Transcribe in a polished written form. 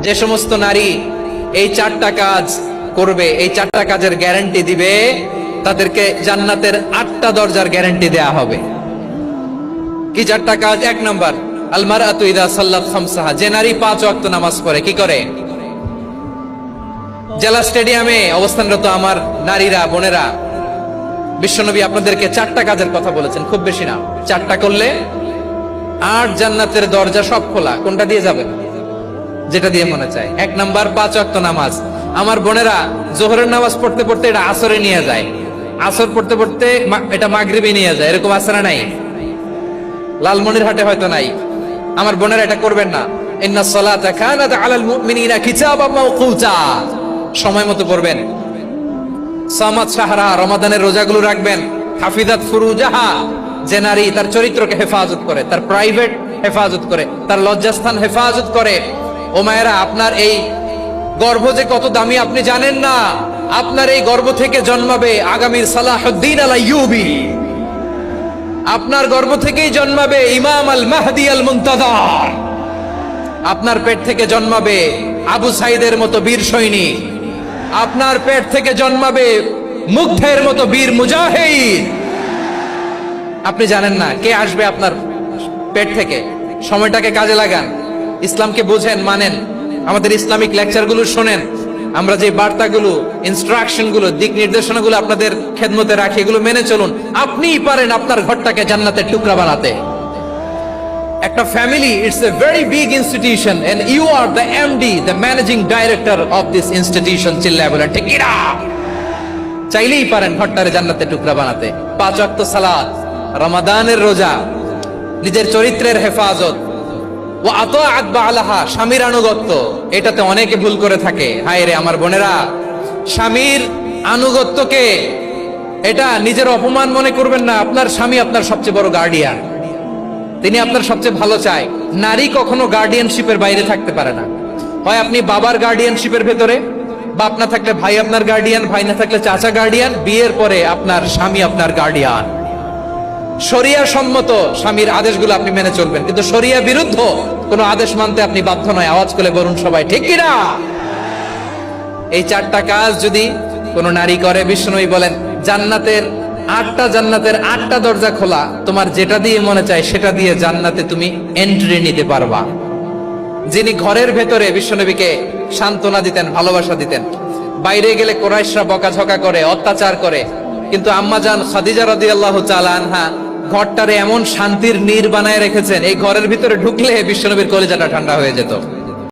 যে সমস্ত নারী এই চারটা কাজ করবে, এই চারটা কাজের গ্যারান্টি দিবে, তাদেরকে জান্নাতের 8টা দরজার গ্যারান্টি দেয়া হবে। কি চারটা কাজ? 1 নাম্বার, আল মারআতু ইযা সাল্লাত খামসাহা, যে নারী 5 ওয়াক্ত নামাজ পড়ে কি করে? জেলা স্টেডিয়ামে অবস্থানরত আমার নারীরা, বোনেরা, বিশ্বনবী আপনাদেরকে 4টা কাজের কথা বলেছেন, খুব বেশি না। 4টা করলে 8 জান্নাতের দরজা সব খোলা। কোনটা দিয়ে যাবেন? যেটা দিয়ে মনে চায়। 1 নাম্বার 5 ওয়াক্ত নামাজ। আমার বোনেরা জোহরের নামাজ পড়তে পড়তে এটা আসরে নিয়ে যায়, আসর পড়তে পড়তে এটা মাগরিবে নিয়ে যায়, এরকম আছে না নাই? লালমনিরহাটে হয়তো নাই। আমার বোনেরা এটা করবেন না। ইন্নাস সালাতা কানাত আলাল মুমিনিনা কিতাবাম মাওকুতা, সময় মতো পড়বেন। সামাত শাহরা, রমাদানের রোজাগুলো রাখবেন। হাফিজাত ফুরুজাহা, যে নারী তার চরিত্রকে হেফাজত করে, তার প্রাইভেট হেফাজত করে, তার লজ্জাস্থান হেফাজত করে। ও মায়েরা, আপনার এই গর্ভ যে কত দামি আপনি জানেন না। আপনার এই গর্ভ থেকে জন্মাবে আগামীর সালাহুদ্দিন আল আইয়ুবী। আপনার গর্ভ থেকেই জন্মাবে ইমাম আল মাহদি আল মুনতাজার। আপনার পেট থেকে জন্মাবে আবু সাইদের মতো বীর সৈনিক। আপনার পেট থেকে জন্মাবে মুগ্ধের মতো বীর মুজাহিদ। আপনি জানেন না কে আসবে আপনার পেট থেকে। সময়টাকে কাজে লাগান, ইসলামকে বুঝেন, মানেন, আমাদের ইসলামিক লেকচারগুলো শোনেন। আমরা যে বার্তাগুলো, ইনস্ট্রাকশনগুলো, দিক নির্দেশনাগুলো আপনাদের খেদমতে রাখি, এগুলো মেনে চলুন। আপনিই পারেন আপনার ঘরটাকে জান্নাতের টুকরা বানাতে। একটা family, it's a very big institution and you are the MD, the managing director of this institution. চিল্লায় বলেন ঠিক কি না? চাইলেই পারেন ঘরটারে জান্নাতের টুকরা বানাতে। 5 ওয়াক্ত সালাত, রমাদানের রোজা, নিজের চরিত্রের হেফাজত, ও আতাআত বালাহা, স্বামীর আনুগত্য। এটাতে অনেকে ভুল করে থাকে। হায় রে আমার বোনেরা, স্বামীর আনুগত্যকে এটা নিজের অপমান মনে করবেন না। আপনার স্বামী আপনার সবচেয়ে বড় গার্ডিয়ান, তিনি আপনার সবচেয়ে ভালো চায়। নারী কখনো গার্ডিয়ানশিপের বাইরে থাকতে পারে না। হয় আপনি বাবার গার্ডিয়ানশিপের ভেতরে, বাপ না থাকলে ভাই আপনার গার্ডিয়ান, ভাই না থাকলে চাচা গার্ডিয়ান, বিয়ের পরে আপনার স্বামী আপনার গার্ডিয়ান। শরিয়া সম্মত স্বামীর আদেশগুলো আপনি মেনে চলবেন, কিন্তু শরিয়া বিরুদ্ধ কোনো আদেশ মানতে আপনি বাধ্য নয়। আওয়াজ করে বলুন সবাই ঠিক কিনা? এই 4টা কাজ যদি কোনো নারী করে, বিশ্বনবী বলেন জান্নাতের 8টা দরজা খোলা। তোমার যেটা দিয়ে মনে চায় সেটা দিয়ে জান্নাতে তুমি এন্ট্রি নিতে পারবা। যিনি ঘরের ভেতরে বিশ্বনবীকে সান্ত্বনা দিতেন, ভালোবাসা দিতেন। বাইরে গেলে কুরাইশরা বকাঝকা করে, অত্যাচার করে, কিন্তু আম্মাজান খাদিজা রাদিয়াল্লাহু তাআলা আনহা ঘরটারে এমন শান্তির নীড় বানায় রেখেছেন, এই ঘরের ভিতরে ঢুকলে বিশ্বনবীর কলিজাটা ঠান্ডা হয়ে যেত।